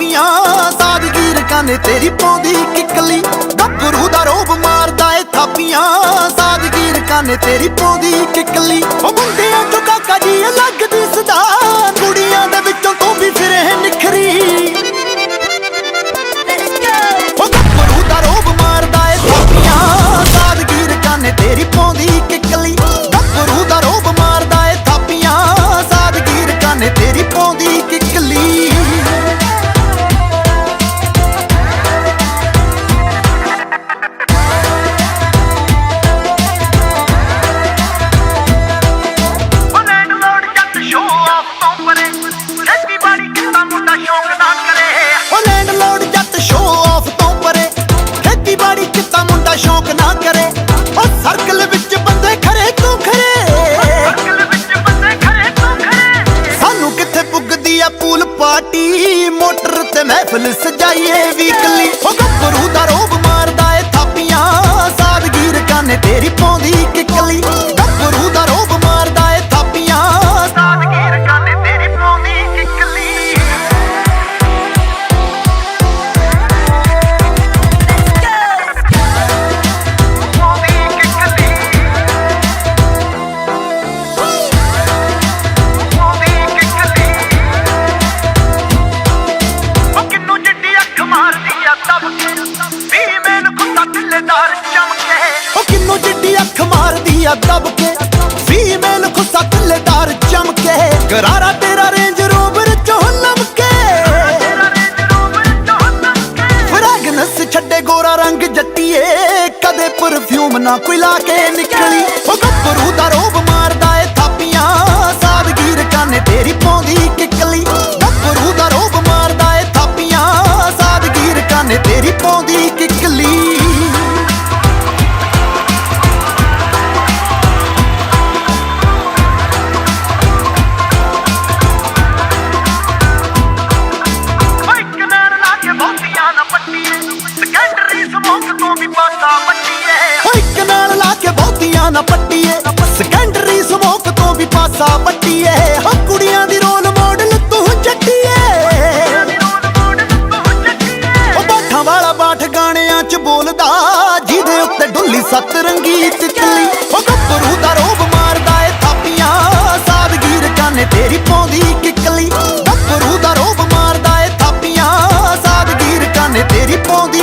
ਥਾਪੀਆਂ ਸਾਦਗੀਰ ਕਾਨੇ ਤੇਰੀ ਪਾਉਂਦੀ ਕਿਕਲੀ ਗੱਭਰੂ ਦਾ ਰੋਬ ਮਾਰਦਾ ਏ ਥਾਪੀਆਂ ਸਾਦਗੀਰ ਕਾਨੇ ਤੇਰੀ ਪਾਉਂਦੀ ਕਿਕਲੀ ਉਹ ਮੁੰਡਿਆਂ ਚੋਂ ਕਾਕਾ ਜੀ ਅਲੱਗ ਦਿਸਦਾ ਕੁੜੀਆਂ ਦੇ ਵਿੱਚੋਂ ਤੂੰ ਵੀ ਫਿਰੇ ਨਿਖਰੀ ਉਹ ਗੱਭਰੂ ਦਾ ਰੋਬ ਮਾਰਦਾ ਏ ਥਾਪੀਆਂ ਸਾਦਗੀਰ ਕਾਨੇ ਤੇਰੀ ਪਾਉਂਦੀ ਕਿਕਲੀ ਗੱਭਰੂ ਦਾ ਰੋਬ ਮਾਰਦਾ ਏ ਥਾਪੀਆਂ ਸਾਦਗੀਰ ਕਾਨੇ ਤੇਰੀ ਪਾਉਂਦੀ ਕਿਕਲੀ ਸ਼ੌਕ ਨਾ ਕਰੇ ਉਹ ਸਰਕਲ ਵਿੱਚ ਬੰਦੇ ਖਰੇ ਤੂੰ ਖਰੇ ਸਾਨੂੰ ਕਿੱਥੇ ਪੁੱਗਦੀ ਆ ਪੂਲ ਪਾਰਟੀ ਮੋਟਰ ਤੇ ਮਹਿਫਲ ਸਜਾਈਏ ਵੀਕਲੀ ਉਹ ਗੱਭਰੂ ਦਾ ਰੋਬ ਮਾਰਦਾ ਏ ਥਾਪੀਆਂ ਸਾਦਗੀਰ ਕਾਨੇ ਤੇਰੀ ਪਾਉਂਦੀ ਕਿਕਲੀ ਗੱਭਰੂ ਦਾ ਰੋਬ ਮਾਰਦਾ ਏ ਥਾਪੀਆਂ ਸਾਦਗੀਰ ਕਾਨੇ ਤੇਰੀ ਪਾਉਂਦੀ ਕਿਕਲੀ ਦਬ ਕੇ ਫੀਮੇਲ ਖੁੱਸਾ ਥੱਲੇਦਾਰ ਚਮਕੇ ਗਰਾਰਾ ਤੇਰਾ ਰੇਂਜ ਰੋਵਰ ਚੋਂ ਲਮਕੇ ਫ੍ਰੈਗਨੈਂਸ ਛੱਡੇ ਗੋਰਾ ਰੰਗ ਜੱਟੀਏ ਕਦੇ ਪਰਫਿਊਮ ਨਾ ਕੋਈ ਲਾ ਕੇ ਨਿਕਲੀ ਉਹ ਗੱਭਰੂ ਦਾ ਰੋਬ ਮਾਰਦਾ ਏ ਥਾਪੀਆਂ ਸਾਦਗੀਰ ਕਾਨੇ ਤੇਰੀ ਪਾਉਂਦੀ ਕਿਕਲੀ ਗੱਭਰੂ ਦਾ ਰੋਬ ਮਾਰਦਾ ਏ ਥਾਪੀਆਂ ਸਾਦਗੀਰ ਕਾਨੇ ਤੇਰੀ ਪਾਉਂਦੀ ਕਿਕਲੀ ਨਾ ਪੱਟੀਏ ਸੈਕੰਡਰੀ ਸਮੋਕ ਤੋਂ ਵੀ ਪਾਸਾ ਪੱਟੀਏ ਹੋ ਕੁੜੀਆਂ ਦੀ ਰੋਲ ਮਾਡਲ ਤੂੰ ਜੱਟੀਏ ਉਹ ਬਾਠਾਂ ਵਾਲਾ ਬਾਠ ਗਾਣਿਆਂ ਚ ਬੋਲਦਾ ਜਿਹਦੇ ਉੱਤੇ ਡੁੱਲੀ ਸੱਤ ਰੰਗੀ ਤਿਤਲੀ ਉਹ ਗੱਭਰੂ ਦਾ ਰੋਬ ਮਾਰਦਾ ਏ ਥਾਪੀਆਂ ਸਾਦਗੀਰ ਕਾਨੇ ਤੇਰੀ ਪਾਉਂਦੀ ਕਿਕਲੀ ਗੱਭਰੂ ਦਾ ਰੋਬ ਮਾਰਦਾ ਏ ਥਾਪੀਆਂ ਸਾਦਗੀਰ ਕਾਨੇ ਤੇਰੀ ਪਾਉਂਦੀ